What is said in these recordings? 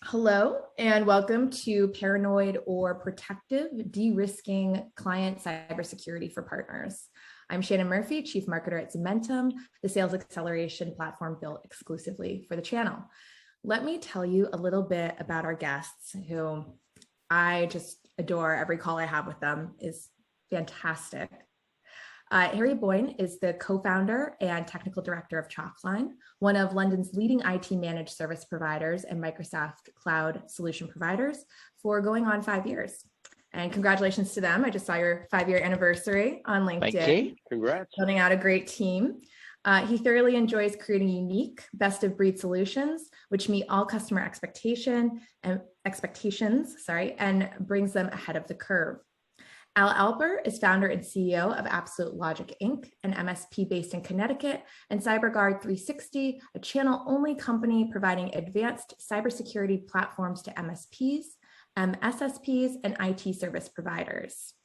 Hello, and welcome to Paranoid or Protective De-Risking Client Cybersecurity for Partners. I'm Shannon Murphy, Chief Marketer at Zementum, the sales acceleration platform built exclusively for the channel. Let me tell you a little bit about our guests, who I just adore. Every call I have with them is fantastic. Harry Boyne is the co-founder and technical director of Chalkline, one of London's leading IT managed service providers and Microsoft cloud solution providers for going on 5 years. And congratulations to them. I just saw your 5-year anniversary on LinkedIn. Thank you. Congrats. Building out a great team. He thoroughly enjoys creating unique, best-of-breed solutions, which meet all customer expectations, and brings them ahead of the curve. Al Alper is founder and CEO of Absolute Logic Inc., an MSP based in Connecticut, and CyberGuard 360, a channel-only company providing advanced cybersecurity platforms to MSPs, MSSPs, and IT service providers.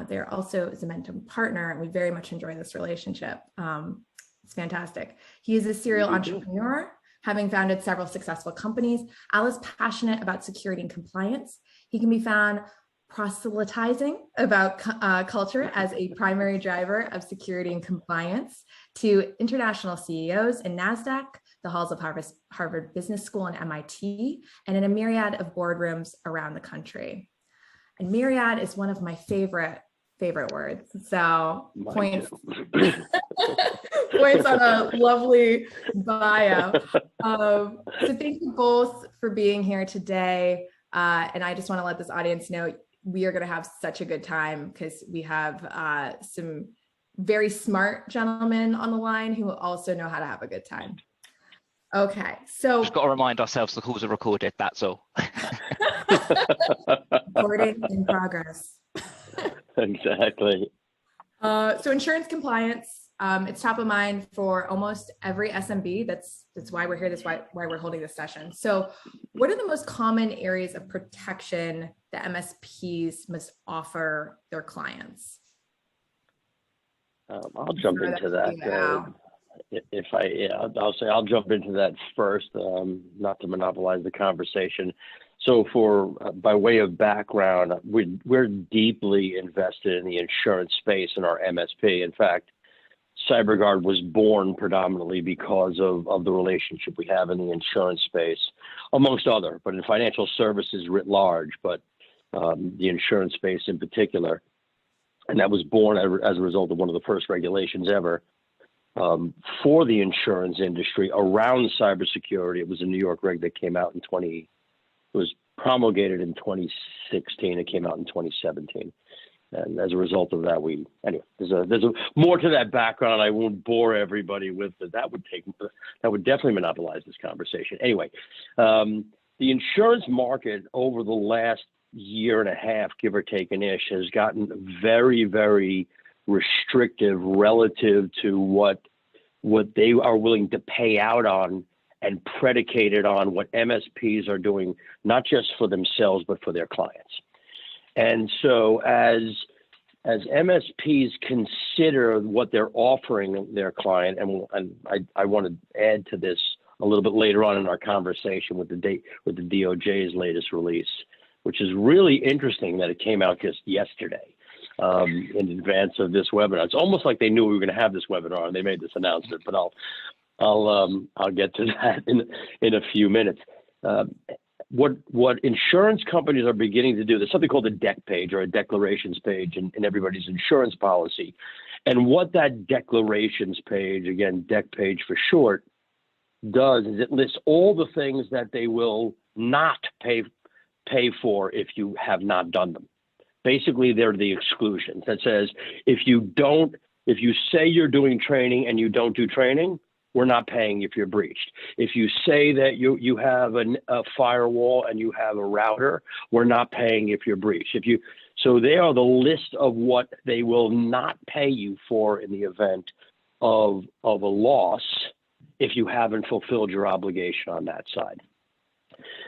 They're also a Zementum partner, and we very much enjoy this relationship. It's fantastic. He is a serial entrepreneur, having founded several successful companies. Al is passionate about security and compliance. He can be found proselytizing about culture as a primary driver of security and compliance to international CEOs in NASDAQ, the halls of Harvard Business School and MIT, and in a myriad of boardrooms around the country. And myriad is one of my favorite words. So points on a lovely bio. So thank you both for being here today. And I just want to let this audience know we are going to have such a good time because we have some very smart gentlemen on the line who also know how to have a good time. Okay, so just got to remind ourselves the calls are recorded. That's all. Recording in progress. Exactly. So insurance compliance, it's top of mind for almost every SMB. That's why we're here. That's why we're holding this session. So what are the most common areas of protection that MSPs must offer their clients? I'll jump into that. I'll jump into that first, not to monopolize the conversation. So by way of background, we're deeply invested in the insurance space in our MSP. In fact, CyberGuard was born predominantly because of the relationship we have in the insurance space, amongst other, but in financial services writ large, but the insurance space in particular. And that was born as a result of one of the first regulations ever for the insurance industry around cybersecurity. It was a New York reg that came out it was promulgated in 2016. It came out in 2017. And as a result of that, there's more to that background. I won't bore everybody with it. That would definitely monopolize this conversation. Anyway, the insurance market over the last year and a half, give or take an ish, has gotten very, very restrictive relative to what they are willing to pay out on, and predicated on what MSPs are doing, not just for themselves, but for their clients. And so as MSPs consider what they're offering their client, and I want to add to this a little bit later on in our conversation with the DOJ's latest release, which is really interesting that it came out just yesterday in advance of this webinar. It's almost like they knew we were going to have this webinar and they made this announcement, but I'll get to that in a few minutes. What insurance companies are beginning to do, there's something called a DEC page or a declarations page in everybody's insurance policy. And what that declarations page, again, DEC page for short, does is it lists all the things that they will not pay for if you have not done them. Basically, they're the exclusions that says if you say you're doing training and you don't do training, we're not paying if you're breached. If you say that you have a firewall and you have a router, we're not paying if you're breached. So they are the list of what they will not pay you for in the event of a loss if you haven't fulfilled your obligation on that side.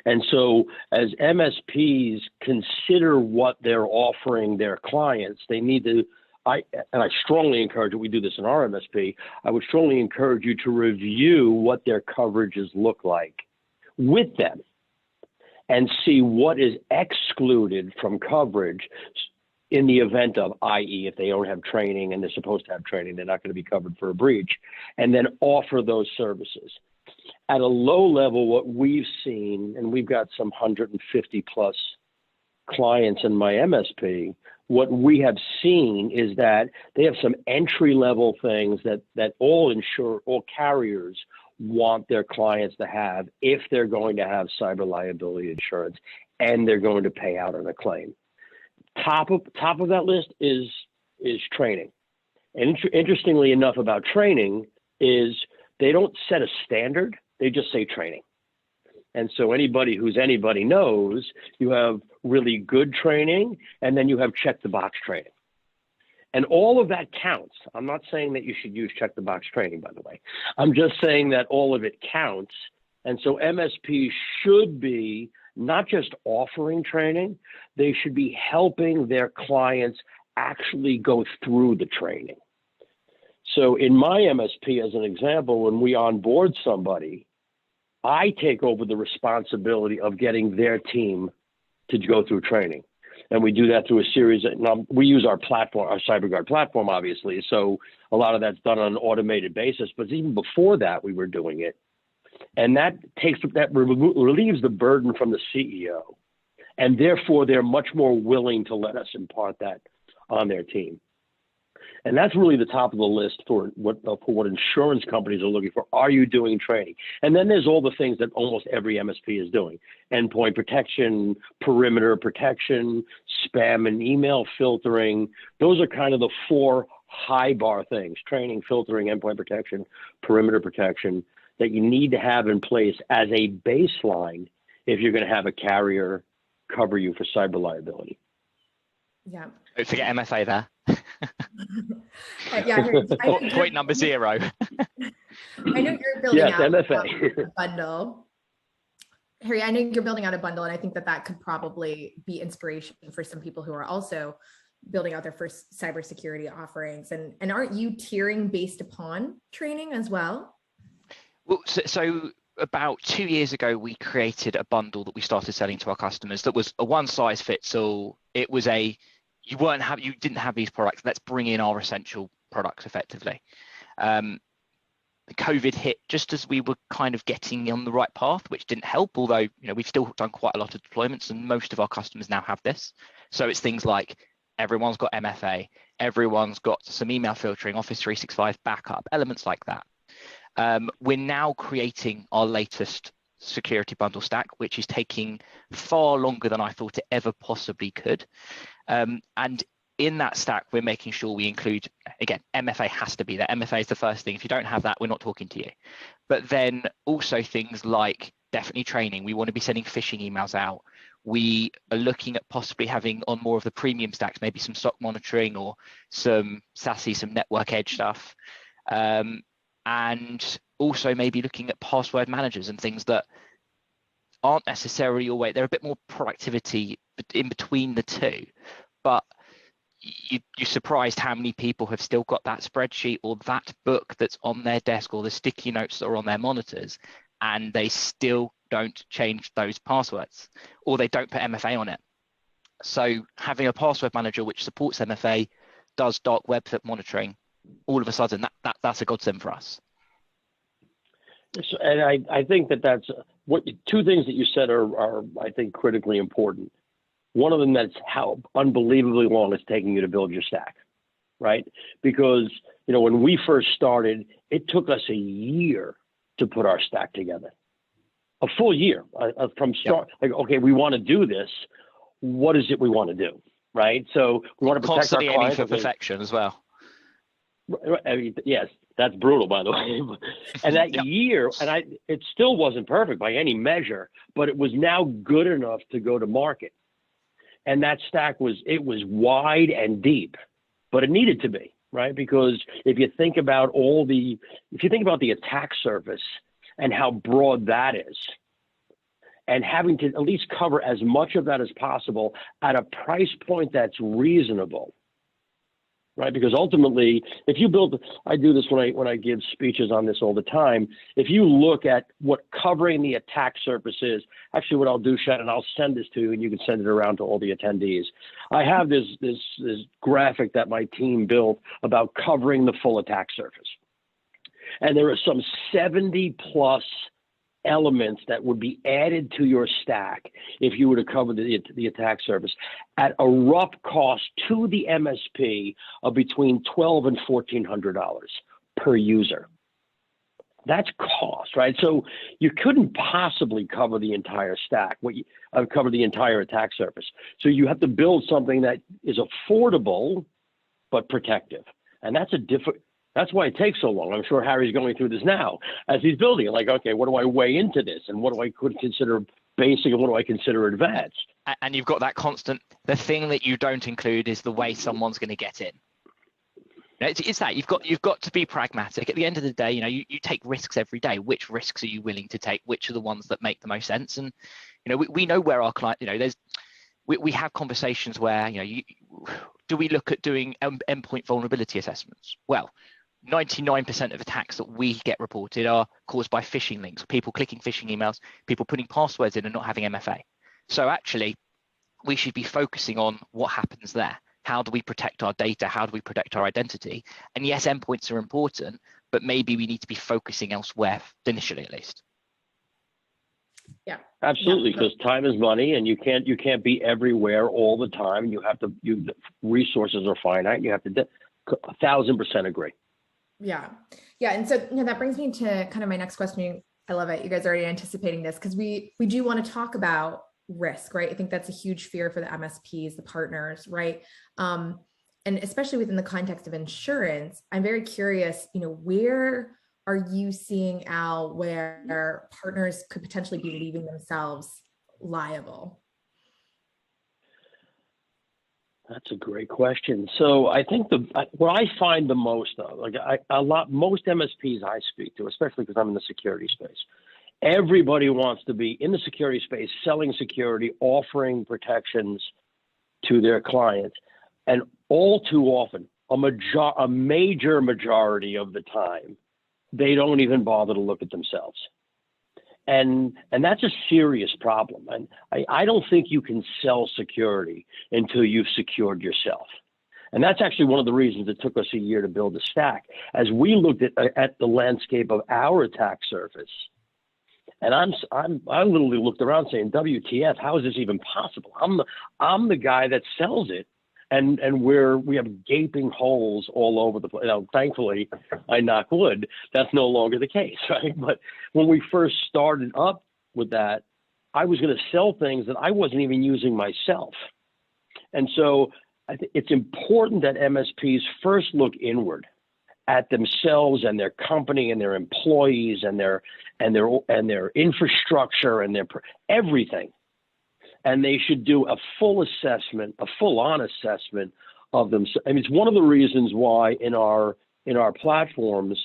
And so as MSPs consider what they're offering their clients, they need to, I strongly encourage, we do this in our MSP, I would strongly encourage you to review what their coverages look like with them. and see what is excluded from coverage in the event of, i.e., if they don't have training and they're supposed to have training, they're not going to be covered for a breach, and then offer those services. At a low level, what we've seen, and we've got some 150 plus clients in my MSP, what we have seen is that they have some entry level things that all carriers want their clients to have if they're going to have cyber liability insurance and they're going to pay out on a claim. Top of that list is training. And interestingly enough about training is they don't set a standard, they just say training. And so anybody who's anybody knows you have really good training and then you have check the box training. And all of that counts. I'm not saying that you should use check the box training, by the way. I'm just saying that all of it counts. And so MSPs should be not just offering training, they should be helping their clients actually go through the training. So in my MSP, as an example, when we onboard somebody, I take over the responsibility of getting their team to go through training. And we do that through a series of, we use our platform, our CyberGuard platform, obviously. So a lot of that's done on an automated basis, but even before that, we were doing it. And that relieves the burden from the CEO. And therefore, they're much more willing to let us impart that on their team. And that's really the top of the list for what insurance companies are looking for. Are you doing training? And then there's all the things that almost every MSP is doing: endpoint protection, perimeter protection, spam and email filtering. Those are kind of the four high bar things: training, filtering, endpoint protection, perimeter protection, that you need to have in place as a baseline if you're going to have a carrier cover you for cyber liability. Yeah. Don't forget MFA there. Yeah, point number 0. I know you're building yes, out MFA. a bundle. Harry, I know you're building out a bundle, and I think that could probably be inspiration for some people who are also building out their first cybersecurity offerings. And aren't you tiering based upon training as well? Well, so about 2 years ago, we created a bundle that we started selling to our customers that was a one size fits all. It was you didn't have these products. Let's bring in our essential products effectively. The COVID hit just as we were kind of getting on the right path, which didn't help, although we've still done quite a lot of deployments and most of our customers now have this. So it's things like everyone's got MFA, everyone's got some email filtering, Office 365 backup, elements like that. We're now creating our latest security bundle stack, which is taking far longer than I thought it ever possibly could. And in that stack, we're making sure we include, again, MFA has to be there. MFA is the first thing. If you don't have that, we're not talking to you. But then also things like definitely training. We want to be sending phishing emails out. We are looking at possibly having on more of the premium stacks, maybe some SOC monitoring or some SASE, some network edge stuff. And also maybe looking at password managers and things that aren't necessarily always, they're a bit more productivity in between the two, but you're surprised how many people have still got that spreadsheet or that book that's on their desk or the sticky notes that are on their monitors, and they still don't change those passwords or they don't put MFA on it. So having a password manager which supports MFA, does dark web monitoring, all of a sudden that's a godsend for us. And I think that's what two things that you said are I think critically important. One of them, that's how unbelievably long it's taking you to build your stack, right? Because when we first started, it took us a year to put our stack together, a full year from start. Yep. Like, okay, we want to do this. What is it we want to do, right? So we want to protect constantly our clients. Aiming for perfection as well. I mean, yes, that's brutal, by the way. And that year, and it still wasn't perfect by any measure, but it was now good enough to go to market. And that stack was wide and deep, but it needed to be, right? Because if you think about the attack surface and how broad that is, and having to at least cover as much of that as possible at a price point that's reasonable, right? Because ultimately, if you build, I do this when I give speeches on this all the time. If you look at what covering the attack surface is, actually what I'll do, Shannon, I'll send this to you and you can send it around to all the attendees. I have this graphic that my team built about covering the full attack surface. And there are some 70 plus elements that would be added to your stack if you were to cover the attack surface at a rough cost to the MSP of between $1,200 and $1,400 per user. That's cost, right? So you couldn't possibly cover the entire stack, cover the entire attack surface. So you have to build something that is affordable but protective, and that's why it takes so long. I'm sure Harry's going through this now as he's building it. Like, okay, what do I weigh into this? And what do I consider basic and what do I consider advanced? And you've got that constant, the thing that you don't include is the way someone's going to get in. It's that you've got to be pragmatic. At the end of the day, you take risks every day. Which risks are you willing to take? Which are the ones that make the most sense? And, we know where our client, we have conversations where, do we look at doing endpoint vulnerability assessments? Well, 99% of attacks that we get reported are caused by phishing links, people clicking phishing emails, people putting passwords in and not having MFA. So actually, we should be focusing on what happens there. How do we protect our data? How do we protect our identity? And yes, endpoints are important, but maybe we need to be focusing elsewhere, initially at least. Yeah, absolutely. Because time is money, and you can't be everywhere all the time. Resources are finite. You have to 1,000% agree. Yeah. And so that brings me to kind of my next question. I love it. You guys are already anticipating this because we do want to talk about risk, right? I think that's a huge fear for the MSPs, the partners, right? And especially within the context of insurance, I'm very curious, where are you seeing, Al, where partners could potentially be leaving themselves liable? That's a great question. So I think what I find the most of, most MSPs I speak to, especially because I'm in the security space, everybody wants to be in the security space, selling security, offering protections to their clients. And all too often, a major majority of the time, they don't even bother to look at themselves. And that's a serious problem. And I don't think you can sell security until you've secured yourself. And that's actually one of the reasons it took us a year to build the stack. As we looked at the landscape of our attack surface, and I literally looked around saying, WTF, how is this even possible? I'm the guy that sells it. And we have gaping holes all over the place. Now, thankfully, I knock wood, that's no longer the case, right? But when we first started up with that, I was going to sell things that I wasn't even using myself. And so I think it's important that MSPs first look inward at themselves and their company and their employees and their infrastructure and their everything. And they should do a full-on assessment of them. I mean, it's one of the reasons why in our platforms,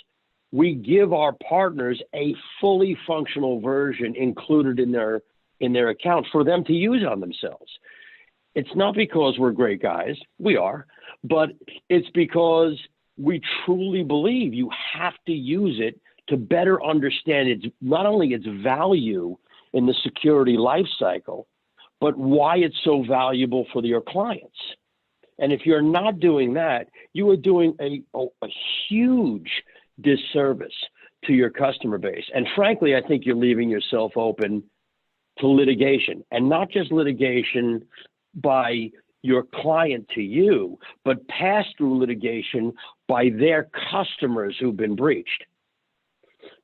we give our partners a fully functional version included in their account for them to use on themselves. It's not because we're great guys, we are, but it's because we truly believe you have to use it to better understand not only its value in the security lifecycle, but why it's so valuable for your clients. And if you're not doing that, you are doing a huge disservice to your customer base. And frankly, I think you're leaving yourself open to litigation, and not just litigation by your client to you, but pass-through litigation by their customers who've been breached.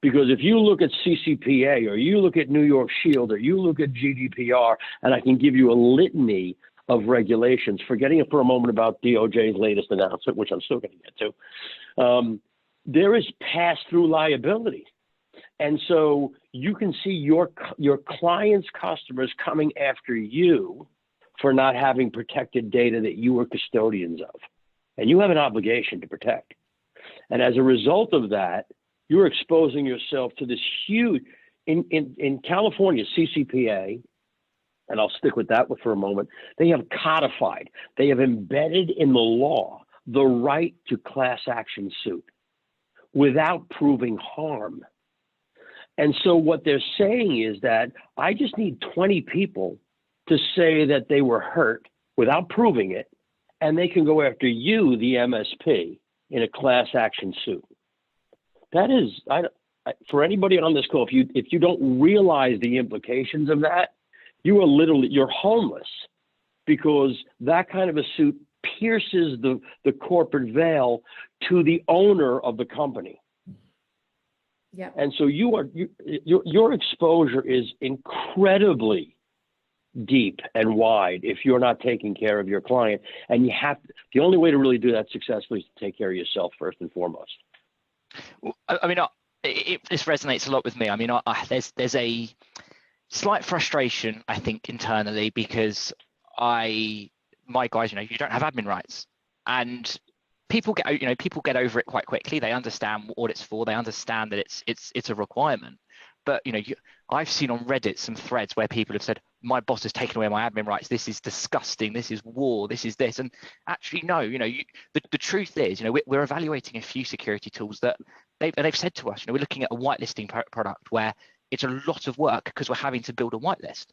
Because if you look at CCPA or you look at New York Shield or you look at GDPR, and I can give you a litany of regulations, forgetting it for a moment about DOJ's latest announcement, which I'm still going to get to, there is pass-through liability. And so you can see your client's customers coming after you for not having protected data that you were custodians of. And you have an obligation to protect. And as a result of that, you're exposing yourself to this huge, in California, CCPA, and I'll stick with that for a moment, they have codified, they have embedded in the law the right to class action suit without proving harm. And so what they're saying is that I just need 20 people to say that they were hurt without proving it, and they can go after you, the MSP, in a class action suit. That is, for anybody on this call, if you don't realize the implications of that, you're homeless, because that kind of a suit pierces the corporate veil to the owner of the company. Yeah. And so your exposure is incredibly deep and wide if you're not taking care of your client. And the only way to really do that successfully is to take care of yourself first and foremost. Well, I mean, this resonates a lot with me. I mean, there's a slight frustration, I think, internally, because my guys, you don't have admin rights, and people get over it quite quickly. They understand what it's for. They understand that it's a requirement. But I've seen on Reddit some threads where people have said, my boss has taken away my admin rights. This is disgusting. This is war. This is this. And actually, no. The truth is, we're evaluating a few security tools that they've said to us. We're looking at a whitelisting product where it's a lot of work because we're having to build a whitelist.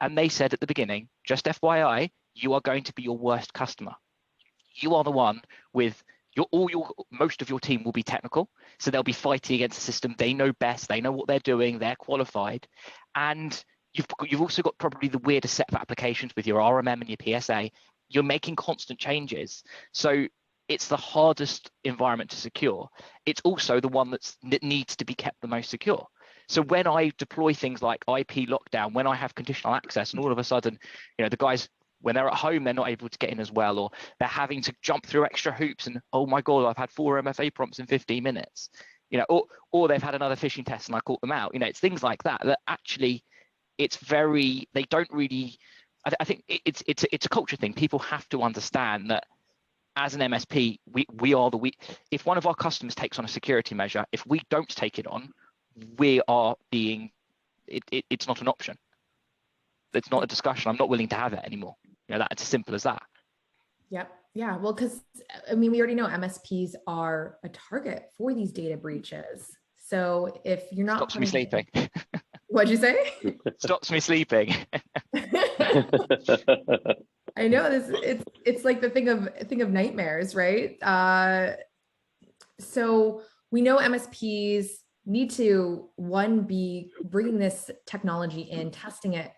And they said at the beginning, just FYI, you are going to be your worst customer. You are the one with most of your team will be technical, so they'll be fighting against the system. They know best. They know what they're doing. They're qualified, and you've also got probably the weirdest set of applications with your RMM and your PSA. You're making constant changes, so it's the hardest environment to secure. It's also the one that needs to be kept the most secure. So when I deploy things like IP lockdown, when I have conditional access, and all of a sudden, the guys, when they're at home, they're not able to get in as well, or they're having to jump through extra hoops, and oh my God, I've had 4 MFA prompts in 15 minutes, or they've had another phishing test and I caught them out. It's things like that actually, they don't really, I think it's a culture thing. People have to understand that as an MSP, if one of our customers takes on a security measure, if we don't take it on, it's not an option. It's not a discussion. I'm not willing to have it anymore. That's as simple as that. Yep. Yeah. Well, because we already know MSPs are a target for these data breaches. So if you're not stops me sleeping. What'd you say? Stops me sleeping. I know it's like the thing of nightmares, right? So we know MSPs need to be bringing this technology in, testing it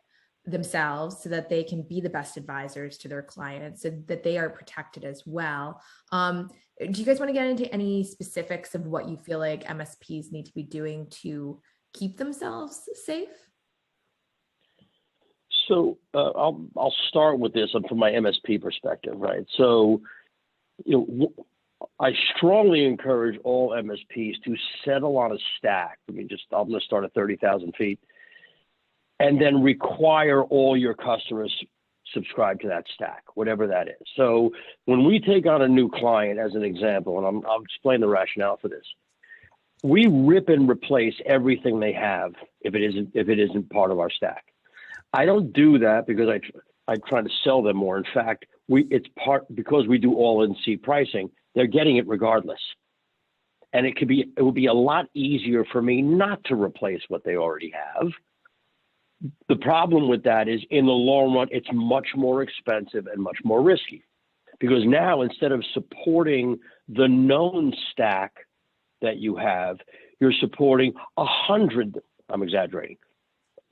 themselves so that they can be the best advisors to their clients, so that they are protected as well. Do you guys want to get into any specifics of what you feel like MSPs need to be doing to keep themselves safe? So I'll start with this from my MSP perspective, right? So, I strongly encourage all MSPs to settle on a stack. I'm going to start at 30,000 feet, and then require all your customers subscribe to that stack, whatever that is. So when we take on a new client, as an example, and I'll explain the rationale for this, we rip and replace everything they have if it isn't part of our stack. I don't do that because I try to sell them more. In fact, because we do all in seat pricing, they're getting it regardless. And it would be a lot easier for me not to replace what they already have. The problem with that is, in the long run, it's much more expensive and much more risky, because now, instead of supporting the known stack that you have, you're supporting 100, I'm exaggerating,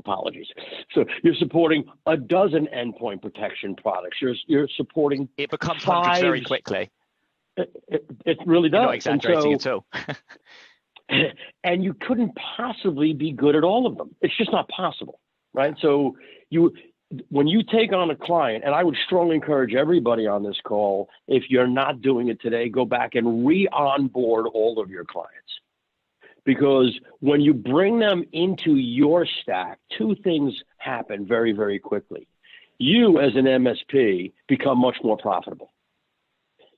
apologies. So you're supporting a dozen endpoint protection products. You're supporting it becomes 5 hundreds very quickly. It really does. You're not exaggerating at all. And you couldn't possibly be good at all of them. It's just not possible, right? So when you take on a client, and I would strongly encourage everybody on this call, if you're not doing it today, go back and re-onboard all of your clients. Because when you bring them into your stack, 2 things happen very, very quickly. You, as an MSP, become much more profitable.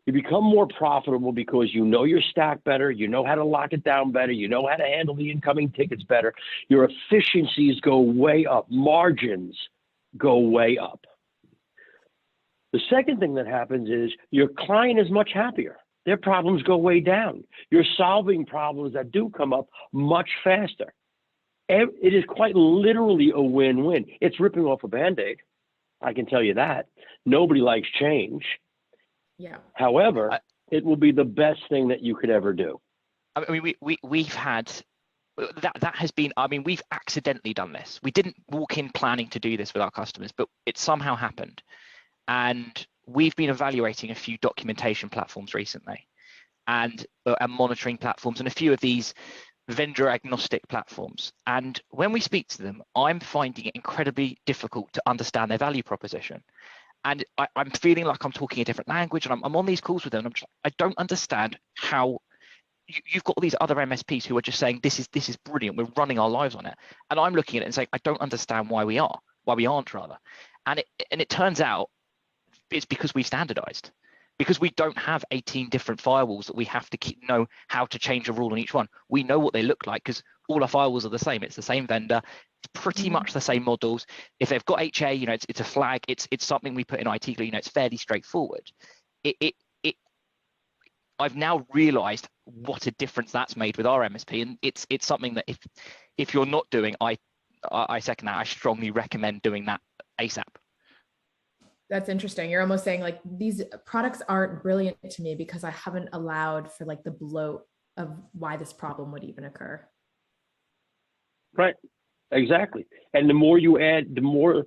You become more profitable because you know your stack better, you know how to lock it down better, you know how to handle the incoming tickets better. Your efficiencies go way up, margins go way up. The second thing that happens is your client is much happier. Their problems go way down. You're solving problems that do come up much faster. It is quite literally a win-win. It's ripping off a Band-Aid. I can tell you that. Nobody likes change. Yeah. However, it will be the best thing that you could ever do. I mean, we've had that has been, I mean, we've accidentally done this. We didn't walk in planning to do this with our customers, but it somehow happened. And we've been evaluating a few documentation platforms recently and monitoring platforms and a few of these vendor agnostic platforms. And when we speak to them, I'm finding it incredibly difficult to understand their value proposition. And I'm feeling like I'm talking a different language, and I'm on these calls with them. And I don't understand how you've got all these other MSPs who are just saying this is brilliant. We're running our lives on it, and I'm looking at it and saying I don't understand why we aren't rather. And it turns out it's because we standardized, because we don't have 18 different firewalls that we have to know how to change a rule on each one. We know what they look like because all our firewalls are the same. It's the same vendor. It's pretty much the same models. If they've got HA, it's a flag. It's something we put in IT. It's fairly straightforward. I've now realized what a difference that's made with our MSP, and it's something that if you're not doing, I second that. I strongly recommend doing that ASAP. That's interesting. You're almost saying like these products aren't brilliant to me because I haven't allowed for like the bloat of why this problem would even occur. Right. Exactly. And the more you add, the more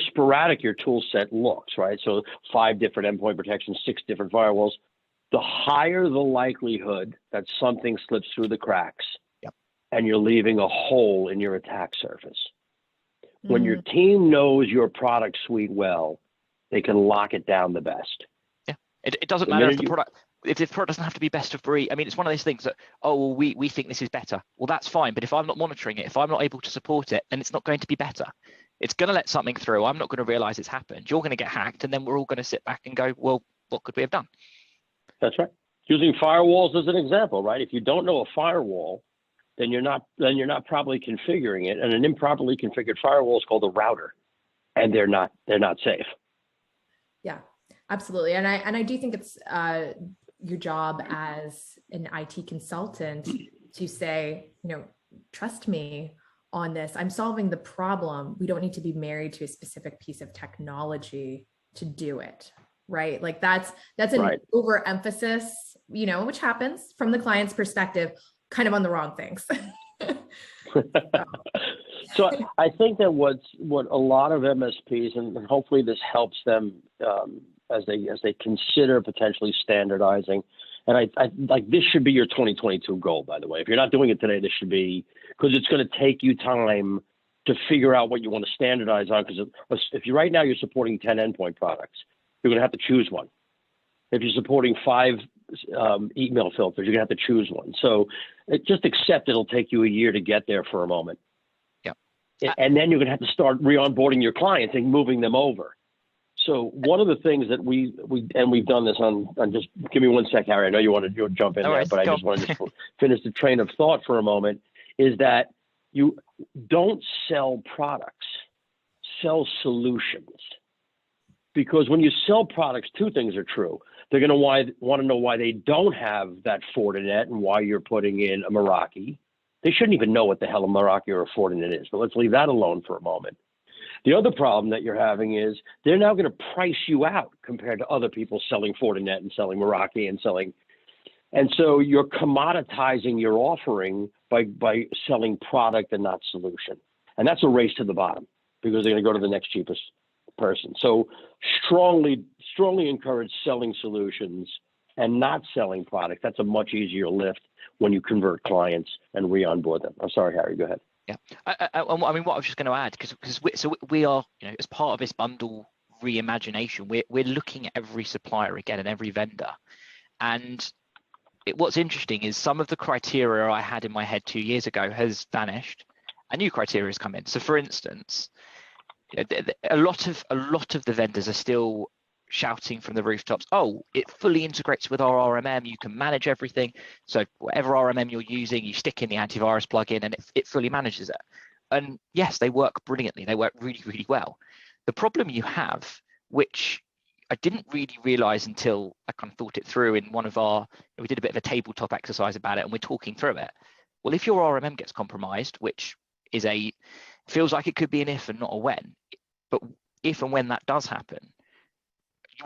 sporadic your tool set looks, right? So 5 different endpoint protections, 6 different firewalls, the higher the likelihood that something slips through the cracks. Yep. And you're leaving a hole in your attack surface. When your team knows your product suite well, they can lock it down the best. Yeah, it doesn't matter if the product doesn't have to be best of breed. I mean, it's one of those things that, oh, well, we think this is better. Well, that's fine. But if I'm not monitoring it, if I'm not able to support it, then it's not going to be better. It's going to let something through. I'm not going to realize it's happened. You're going to get hacked. And then we're all going to sit back and go, well, what could we have done? That's right. Using firewalls as an example, right? If you don't know a firewall, then you're not properly configuring it. And an improperly configured firewall is called a router, and they're not safe. Yeah, absolutely. And I do think it's your job as an IT consultant to say, trust me on this. I'm solving the problem. We don't need to be married to a specific piece of technology to do it. Right. Like that's an right. overemphasis, which happens from the client's perspective, kind of on the wrong things. So I think that what a lot of MSPs, and hopefully this helps them as they consider potentially standardizing. And I like this should be your 2022 goal, by the way. If you're not doing it today, this should be, because it's going to take you time to figure out what you want to standardize on. Because if you right now you're supporting 10 endpoint products, you're going to have to choose one. If you're supporting 5 email filters, you're going to have to choose one. So just accept it'll take you a year to get there for a moment. Yeah. And then you're going to have to start re-onboarding your clients and moving them over. So one of the things that we've done this on just give me one sec, Harry. I know you jump in there, but I just want to just finish the train of thought for a moment, is that you don't sell products, sell solutions. Because when you sell products, 2 things are true. They're going to want to know why they don't have that Fortinet and why you're putting in a Meraki. They shouldn't even know what the hell a Meraki or a Fortinet is, but let's leave that alone for a moment. The other problem that you're having is they're now going to price you out compared to other people selling Fortinet and selling Meraki and selling. And so you're commoditizing your offering by selling product and not solution. And that's a race to the bottom because they're going to go to the next cheapest person. So strongly encourage selling solutions and not selling product. That's a much easier lift when you convert clients and re-onboard them. I'm sorry, Harry, go ahead. Yeah, I mean, what I was just going to add, because we are, as part of this bundle reimagination, we're looking at every supplier again and every vendor. And what's interesting is some of the criteria I had in my head 2 years ago has vanished, and new criteria has come in. So, for instance, a lot of the vendors are still shouting from the rooftops, oh, it fully integrates with our RMM, you can manage everything. So whatever RMM you're using, you stick in the antivirus plugin and it fully manages it. And yes, they work brilliantly. They work really, really well. The problem you have, which I didn't really realize until I kind of thought it through in we did a bit of a tabletop exercise about it and we're talking through it. Well, if your RMM gets compromised, which feels like it could be an if and not a when, but if and when that does happen,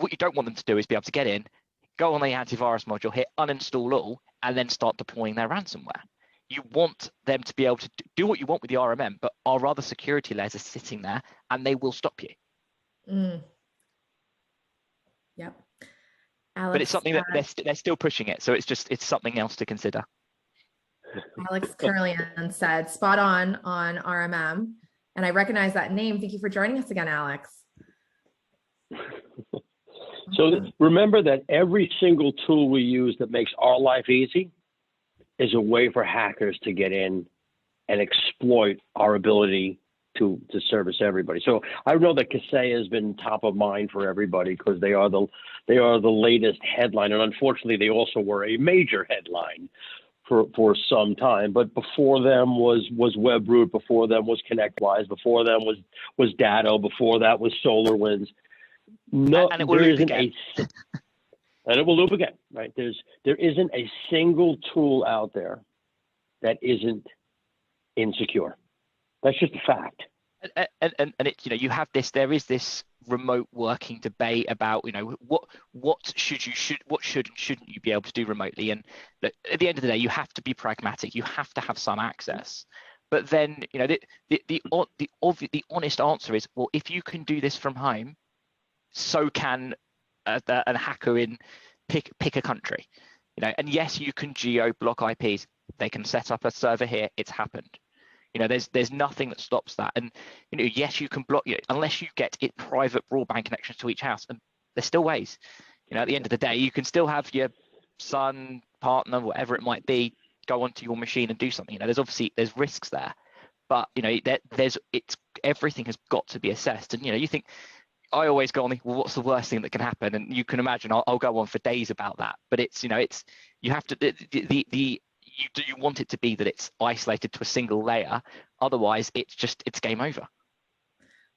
what you don't want them to do is be able to get in, go on the antivirus module, hit uninstall all, and then start deploying their ransomware. You want them to be able to do what you want with the RMM, but our other security layers are sitting there and they will stop you. Yep. Alex, But it's something that they're still pushing it. So it's something else to consider. Alex Curlian said, spot on RMM. And I recognize that name. Thank you for joining us again, Alex. So remember that every single tool we use that makes our life easy is a way for hackers to get in and exploit our ability to service everybody. So I know that Kaseya has been top of mind for everybody because they are the latest headline, and unfortunately they also were a major headline for some time. But before them was WebRoot, before them was ConnectWise, before them was Datto, before that was SolarWinds. No, and it will loop again. And it will loop again, right? There isn't a single tool out there that isn't insecure. That's just a fact. And it, you have this. There is this remote working debate about what should and shouldn't you be able to do remotely. And at the end of the day, you have to be pragmatic. You have to have some access. But then the honest answer is, well, if you can do this from home, so can a hacker in pick a country. And yes, you can geo block IPs. They can set up a server here. It's happened. There's nothing that stops that. And yes, you can block unless you get it private broadband connections to each house. And there's still ways. At the end of the day, you can still have your son, partner, whatever it might be, go onto your machine and do something. There's risks there, but everything has got to be assessed. And you think, I always go on, well, what's the worst thing that can happen? And you can imagine I'll go on for days about that. But you have to you want it to be that it's isolated to a single layer. Otherwise, it's game over.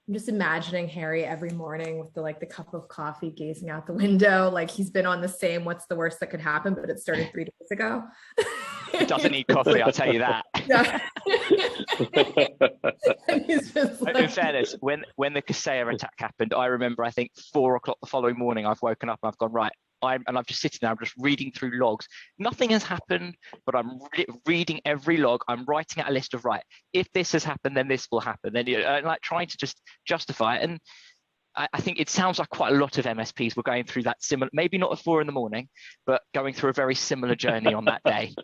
I'm just imagining Harry every morning with the cup of coffee, gazing out the window, like he's been on the same "what's the worst that could happen," but it started 3 days ago. He doesn't need coffee, I'll tell you that. Yeah. In fairness, when the Kaseya attack happened, I remember I think 4 o'clock the following morning, I've woken up and I've gone, right, I'm just sitting there, I'm just reading through logs. Nothing has happened, but I'm reading every log. I'm writing out a list of, right, if this has happened, then this will happen. Then trying to just justify it. And I think it sounds like quite a lot of MSPs were going through that similar, maybe not at 4 a.m, but going through a very similar journey on that day,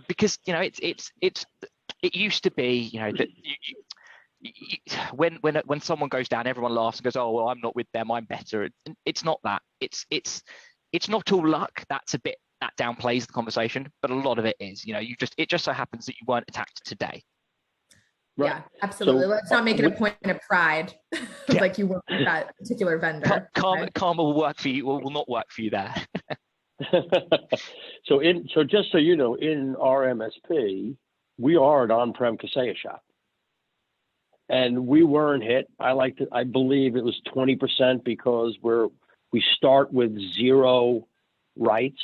because it used to be that when someone goes down, everyone laughs and goes, oh well, I'm not with them, I'm better. It's not that. It's not all luck. That downplays the conversation, but a lot of it is. It just so happens that you weren't attacked today. Right. Yeah, absolutely. So, let's not make it a point of pride, like you work with that particular vendor. Karma will work for you, or will not work for you there. So just so you know, in our MSP, we are an on-prem Kaseya shop, and we weren't hit. I believe it was 20% because we start with 0 rights,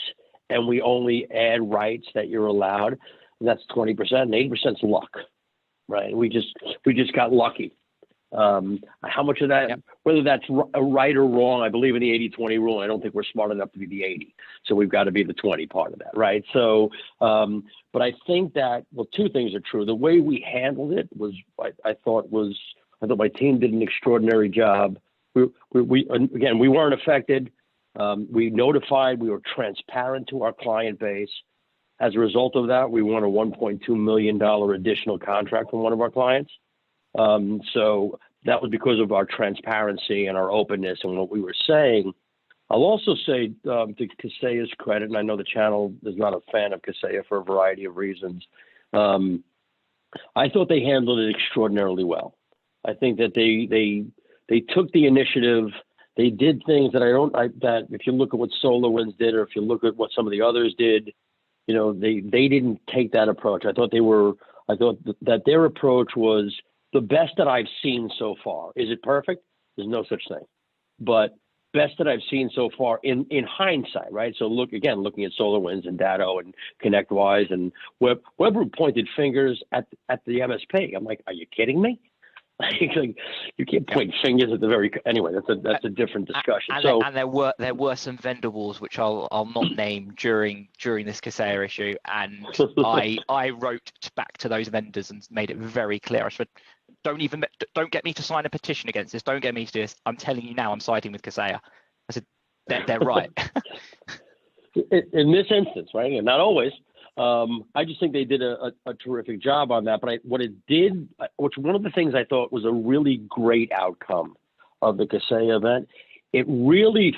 and we only add rights that you're allowed. And that's 20%, and 80% is luck. Right. We just got lucky. How much of that, whether that's right or wrong, I believe in the 80-20 rule. I don't think we're smart enough to be the 80. So we've got to be the 20 part of that. Right. So, but I think that, well, 2 things are true. The way we handled it was, I thought my team did an extraordinary job. We weren't affected. We notified, we were transparent to our client base. As a result of that, we won a $1.2 million additional contract from one of our clients. So that was because of our transparency and our openness and what we were saying. I'll also say to Kaseya's credit, and I know the channel is not a fan of Kaseya for a variety of reasons, I thought they handled it extraordinarily well. I think that they took the initiative. They did things that if you look at what SolarWinds did, or if you look at what some of the others did, they didn't take that approach. I thought that their approach was the best that I've seen so far. Is it perfect? There's no such thing. But best that I've seen so far in hindsight, right? So looking at SolarWinds and Datto and ConnectWise and Weber pointed fingers at the MSP. I'm like, are you kidding me? Like, you can't point fingers at the very. Anyway, that's a different discussion. And there were some vendor wars which I'll not name during this Kaseya issue, and I wrote back to those vendors and made it very clear. I said, don't get me to sign a petition against this. Don't get me to do this. I'm telling you now, I'm siding with Kaseya. I said, they're right. In this instance, right, and not always. I just think they did a terrific job on that. But one of the things I thought was a really great outcome of the Kaseya event, it really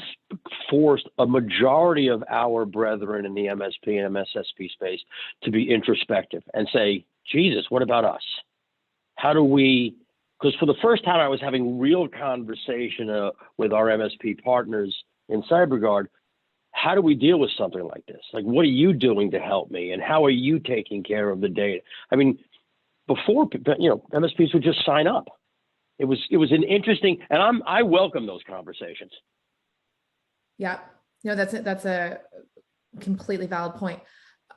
forced a majority of our brethren in the MSP and MSSP space to be introspective and say, Jesus, what about us? How do we, because for the first time I was having real conversation with our MSP partners in CyberGuard. How do we deal with something like this? Like, what are you doing to help me? And how are you taking care of the data? I mean, before, MSPs would just sign up. It was an interesting, and I welcome those conversations. Yeah, no, that's a completely valid point.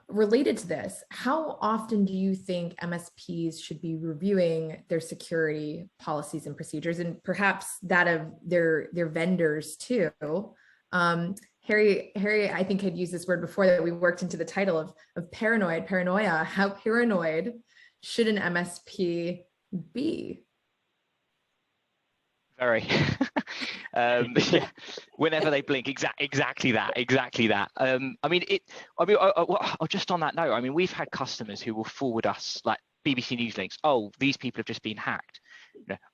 Related to this, how often do you think MSPs should be reviewing their security policies and procedures, and perhaps that of their vendors too? Harry, I think had used this word before that we worked into the title of paranoia. How paranoid should an MSP be? Very. Yeah, whenever they blink, exactly that. Just on that note, I mean, we've had customers who will forward us like BBC News links. Oh, these people have just been hacked.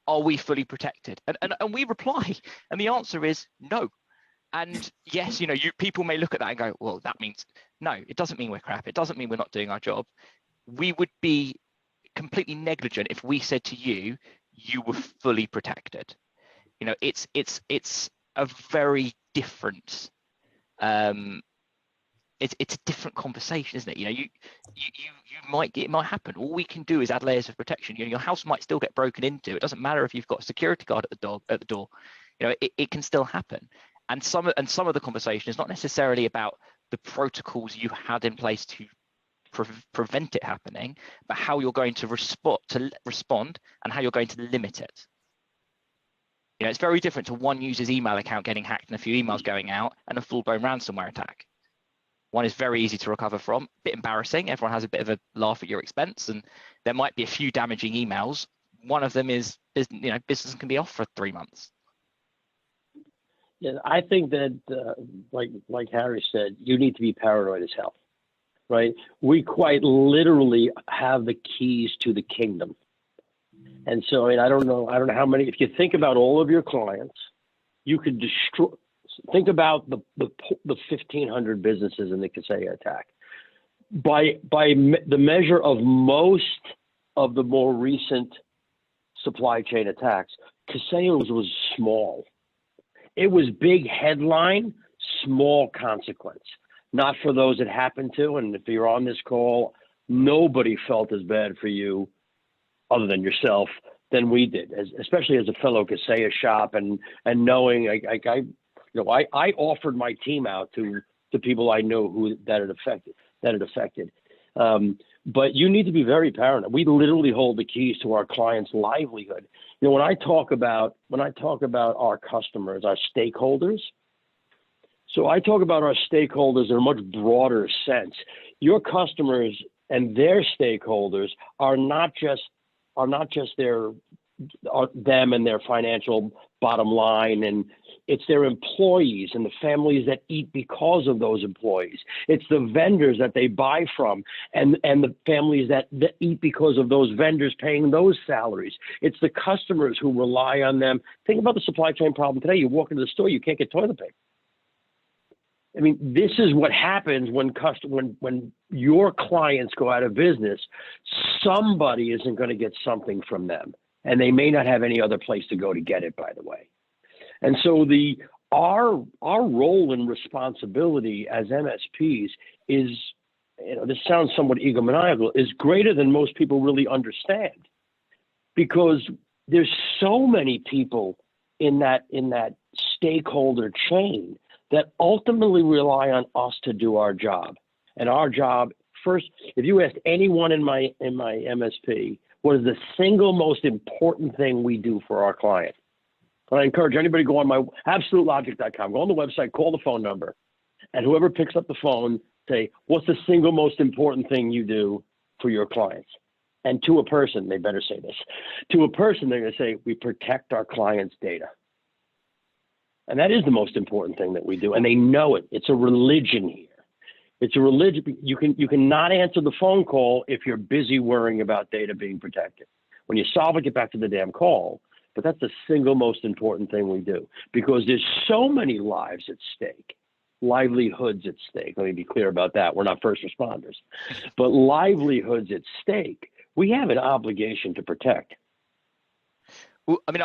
Are we fully protected? And we reply, and the answer is no. And yes, people may look at that and go, well, that means no. It doesn't mean we're crap. It doesn't mean we're not doing our job. We would be completely negligent if we said to you, you were fully protected. It's a very different. It's a different conversation, isn't it? It might happen. All we can do is add layers of protection. Your house might still get broken into. It doesn't matter if you've got a security guard at the door. It can still happen. And some of the conversation is not necessarily about the protocols you had in place to prevent it happening, but how you're going to respond and how you're going to limit it. It's very different to one user's email account getting hacked and a few emails going out and a full-blown ransomware attack. One is very easy to recover from, a bit embarrassing. Everyone has a bit of a laugh at your expense, and there might be a few damaging emails. One of them is, business can be off for 3 months. Yeah, I think that, like Harry said, you need to be paranoid as hell, right? We quite literally have the keys to the kingdom. And so, I don't know how many, if you think about all of your clients, you could destroy, think about the 1,500 businesses in the Kaseya attack. By the measure of most of the more recent supply chain attacks, Kaseya was small. It was big headline, small consequence. Not for those it happened to, and if you're on this call, nobody felt as bad for you other than yourself than we did, especially as a fellow Kaseya shop and knowing I offered my team out to people I know that it affected. But you need to be very paranoid. We literally hold the keys to our clients' livelihood. When I talk about our customers, our stakeholders, so I talk about our stakeholders in a much broader sense. Your customers and their stakeholders are not just them and their financial bottom line, and it's their employees and the families that eat because of those employees. It's the vendors that they buy from and the families that eat because of those vendors paying those salaries. It's the customers who rely on them. Think about the supply chain problem today. You walk into the store, you can't get toilet paper. I mean, this is what happens when your clients go out of business. Somebody isn't going to get something from them, and they may not have any other place to go to get it, by the way. And so our role and responsibility as MSPs is, this sounds somewhat egomaniacal, is greater than most people really understand, because there's so many people in that stakeholder chain that ultimately rely on us to do our job. And our job, first, if you asked anyone in my MSP, what is the single most important thing we do for our client? And I encourage anybody to go on my absolutelogic.com, go on the website, call the phone number, and whoever picks up the phone, say, what's the single most important thing you do for your clients? And to a person, they better say this. To a person, they're going to say, we protect our clients' data. And that is the most important thing that we do. And they know it. It's a religion here. It's a religion. You cannot answer the phone call if you're busy worrying about data being protected. When you solve it, get back to the damn call. But that's the single most important thing we do, because there's so many lives at stake, livelihoods at stake. Let me be clear about that. We're not first responders, but livelihoods at stake. We have an obligation to protect. Well, I mean,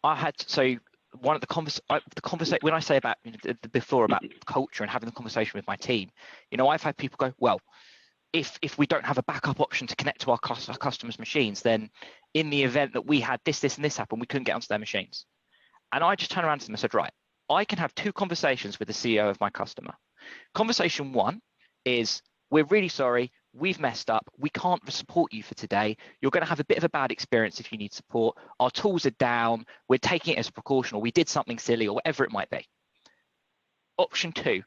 I had, so one of the conversation when I say about, you know, before about culture and having the conversation with my team, you know, I've had people go, well, if we don't have a backup option to connect to our customers' machines, then in the event that we had this and this happen, we couldn't get onto their machines. And I just turned around to them and said, right, I can have two conversations with the CEO of my customer. Conversation one is, we're really sorry, we've messed up, we can't support you for today. You're going to have a bit of a bad experience if you need support. Our tools are down, we're taking it as a precaution, or we did something silly, or whatever it might be. Option two,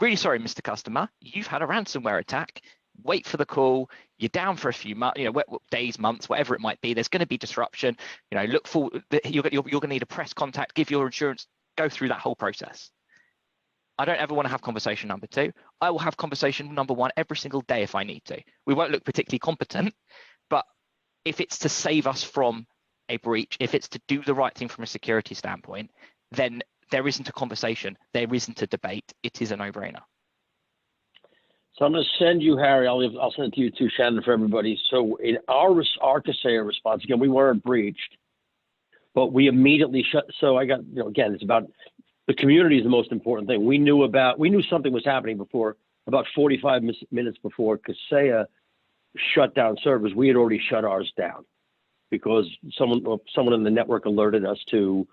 really sorry, Mr. Customer, you've had a ransomware attack. Wait for the call. You're down for a few months, you know, days, months, whatever it might be. There's going to be disruption. You know, look for you're going to need a press contact. Give your insurance. Go through that whole process. I don't ever want to have conversation number two. I will have conversation number one every single day if I need to. We won't look particularly competent, but if it's to save us from a breach, if it's to do the right thing from a security standpoint, then there isn't a conversation. There isn't a debate. It is a no-brainer. So I'm going to send you, Harry, I'll send it to you too, Shannon, for everybody. So in our Kaseya response, again, we weren't breached, but we immediately shut. So I got, you know, again, it's about the community is the most important thing. We knew something was happening before, about 45 minutes before Kaseya shut down servers. We had already shut ours down because someone in the network alerted us to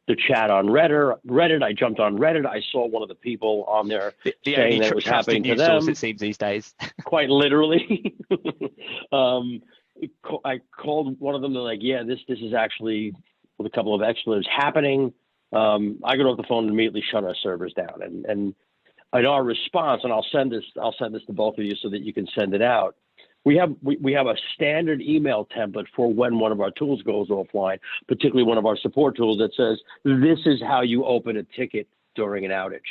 the chat on Reddit. I jumped on Reddit. I saw one of the people on there saying that it was happening to them. It seems these days. Quite literally. I called one of them. They're like, "Yeah, this is actually with a couple of expletives happening." I got off the phone and immediately shut our servers down. And in our response, and I'll send this to both of you so that you can send it out. We have a standard email template for when one of our tools goes offline, particularly one of our support tools that says, this is how you open a ticket during an outage.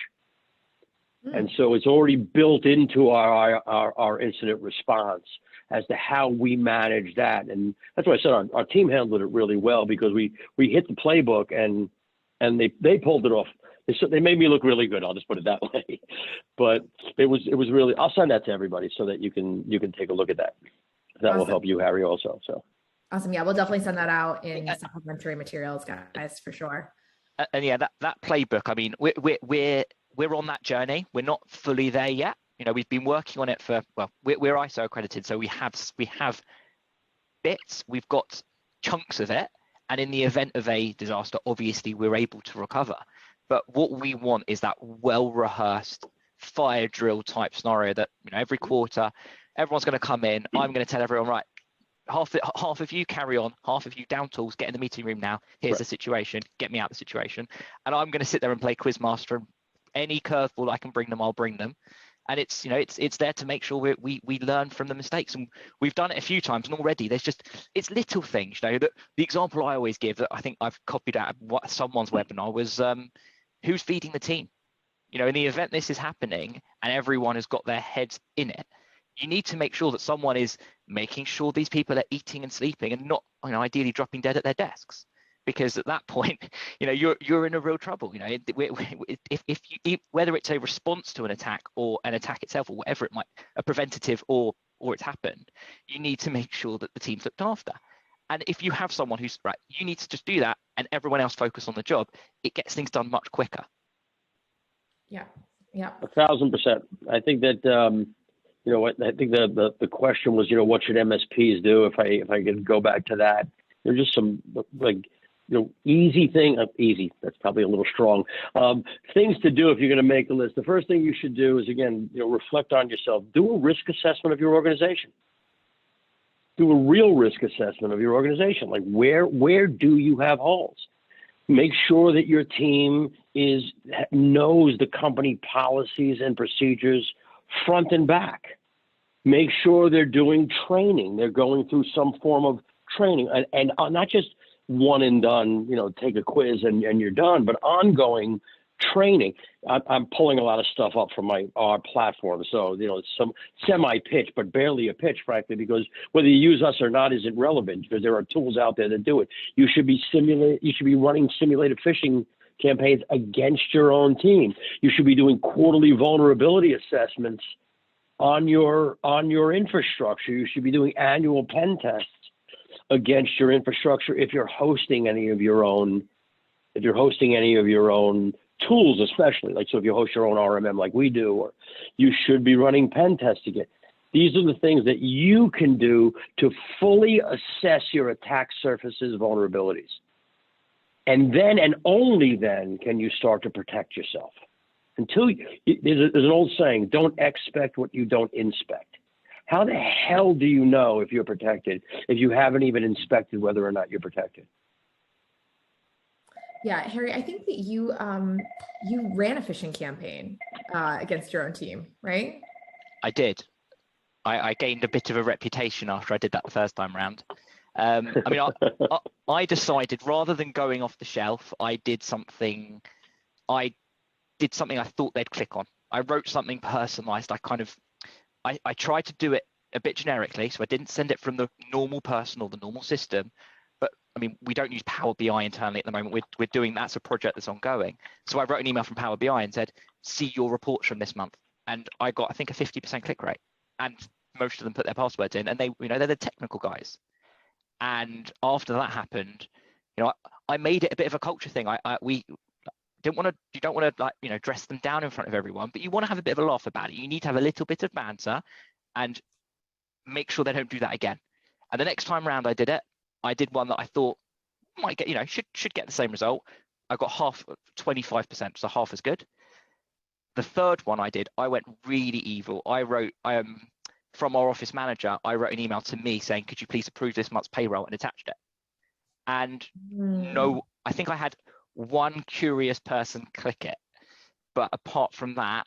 And so it's already built into our incident response as to how we manage that. And that's why I said our team handled it really well, because we hit the playbook and they pulled it off. They made me look really good. I'll just put it that way. But it was really. I'll send that to everybody so that you can take a look at that. That will help you, Harry, also. So awesome. Yeah, we'll definitely send that out in supplementary materials, guys, for sure. And yeah, that playbook. I mean, we're on that journey. We're not fully there yet. You know, we've been working on it for, well, we're ISO accredited, so we have bits. We've got chunks of it, and in the event of a disaster, obviously we're able to recover. But what we want is that well-rehearsed fire drill type scenario that, you know, every quarter, everyone's going to come in. I'm going to tell everyone, right, half of you carry on, half of you down tools, get in the meeting room now. Here's the situation, get me out of the situation. And I'm going to sit there and play Quizmaster, and any curveball I can bring them, I'll bring them. And it's, you know, it's there to make sure we learn from the mistakes. And we've done it a few times, and already it's little things, you know. The example I always give that I think I've copied out of someone's webinar was, who's feeding the team? You know, in the event this is happening and everyone has got their heads in it, you need to make sure that someone is making sure these people are eating and sleeping and not, you know, ideally dropping dead at their desks. Because at that point, you know, you're in a real trouble. You know, if whether it's a response to an attack or an attack itself or whatever it might, a preventative or it's happened, you need to make sure that the team's looked after. And if you have someone who's right, you need to just do that and everyone else focus on the job, it gets things done much quicker. Yeah. Yeah. 1,000%. I think that, you know what, I think the question was, you know, what should MSPs do? If I could go back to that, there's just some, like, easy, that's probably a little strong, things to do if you're going to make a list. The first thing you should do is, again, reflect on yourself. Do a risk assessment of your organization. Do a real risk assessment of your organization. Like, where do you have holes? Make sure that your team knows the company policies and procedures front and back. Make sure they're doing training. They're going through some form of training, and not just one and done, take a quiz and you're done, but ongoing training. I'm pulling a lot of stuff up from our platform. So, it's some semi-pitch, but barely a pitch, frankly, because whether you use us or not isn't relevant, because there are tools out there that do it. You should be running simulated phishing campaigns against your own team. You should be doing quarterly vulnerability assessments on your infrastructure. You should be doing annual pen tests against your infrastructure if you're hosting any of your own tools, especially. Like, so if you host your own RMM like we do, or you should be running pen tests again. These are the things that you can do to fully assess your attack surface's vulnerabilities. And then, and only then, can you start to protect yourself. There's an old saying, don't expect what you don't inspect. How the hell do you know if you're protected if you haven't even inspected whether or not you're protected? Yeah, Harry, I think that you ran a phishing campaign against your own team, right? I did. I gained a bit of a reputation after I did that the first time round. I decided, rather than going off the shelf, I did something I thought they'd click on. I wrote something personalized. I tried to do it a bit generically, so I didn't send it from the normal person or the normal system. But we don't use Power BI internally at the moment. We're doing, that's a project that's ongoing. So I wrote an email from Power BI and said, see your reports from this month. And I got, I think, a 50% click rate. And most of them put their passwords in, and they're the technical guys. And after that happened, I made it a bit of a culture thing. You don't want to dress them down in front of everyone, but you want to have a bit of a laugh about it. You need to have a little bit of banter and make sure they don't do that again. And the next time round I did one that I thought might get, should get the same result. I got 25%, so half as good. The third one I went really evil. I wrote, from our office manager, I wrote an email to me saying, could you please approve this month's payroll, and attached it. And no, I think I had one curious person click it, but apart from that,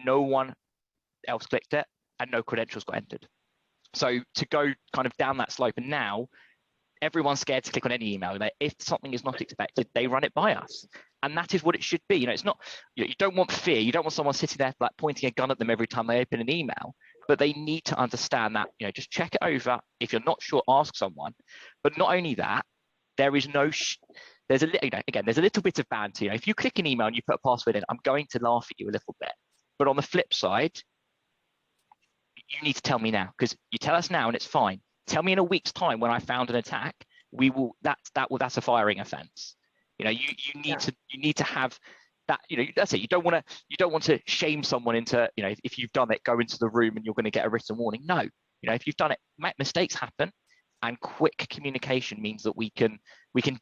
no one else clicked it and no credentials got entered. So to go kind of down that slope, and now everyone's scared to click on any email. If something is not expected, they run it by us. And that is what it should be. It's not, you don't want fear. You don't want someone sitting there like pointing a gun at them every time they open an email, but they need to understand that, just check it over. If you're not sure, ask someone. But not only that, there is no, there's a little bit of banter. If you click an email and you put a password in, I'm going to laugh at you a little bit. But on the flip side, you need to tell me now, because you tell us now and it's fine. Tell me in a week's time when I found an attack, that's a firing offense. You need to have that, that's it. You don't want to shame someone into, if you've done it, go into the room and you're going to get a written warning. No, if you've done it, mistakes happen, and quick communication means that we can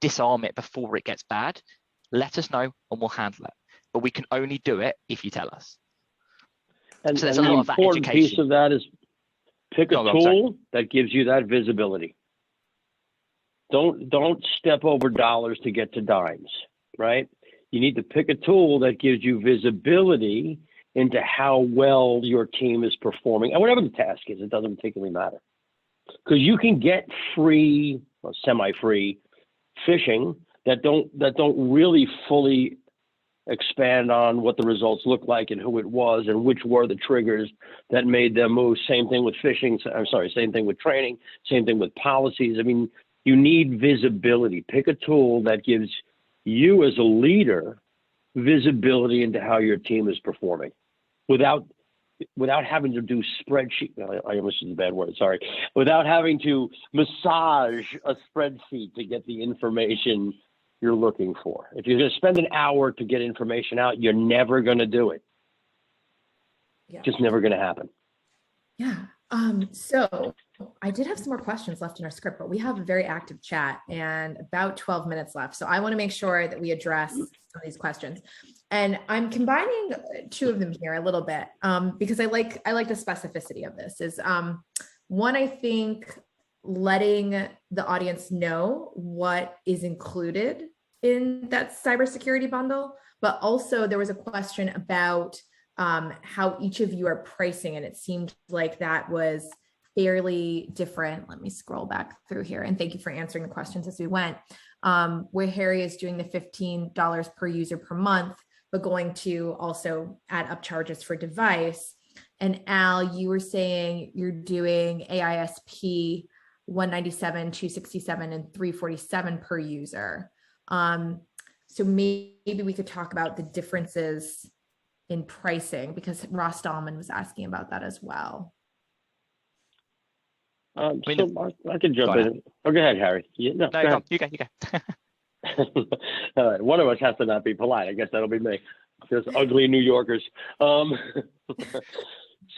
disarm it before it gets bad. Let us know and we'll handle it. But we can only do it if you tell us. And, so there's and a the lot of that important education. piece of that is pick a tool that gives you that visibility. Don't step over dollars to get to dimes, right? You need to pick a tool that gives you visibility into how well your team is performing. And whatever the task is, it doesn't particularly matter. Because you can get free, or semi-free phishing that don't really fully expand on what the results look like and who it was and which were the triggers that made them move. Same thing with phishing. Same thing with training. Same thing with policies. You need visibility. Pick a tool that gives you as a leader visibility into how your team is performing without having to do spreadsheet. I almost used a bad word, sorry. Without having to massage a spreadsheet to get the information you're looking for. If you're going to spend an hour to get information out, you're never going to do it. Yeah. Just never going to happen. Yeah. So I did have some more questions left in our script, but we have a very active chat and about 12 minutes left. So I want to make sure that we address some of these questions. And I'm combining two of them here a little bit because I like the specificity of this. Is one, I think letting the audience know what is included in that cybersecurity bundle, but also there was a question about how each of you are pricing, and it seemed like that was fairly different. Let me scroll back through here, and thank you for answering the questions as we went. Where Harry is doing the $15 per user per month, but going to also add up charges for device. And Al, you were saying you're doing AISP 197, 267, and 347 per user. So maybe we could talk about the differences in pricing, because Ross Dahlman was asking about that as well. So I can jump in. Oh, go ahead, Harry. You go. You go. All right. One of us has to not be polite. I guess that'll be me. Just ugly New Yorkers.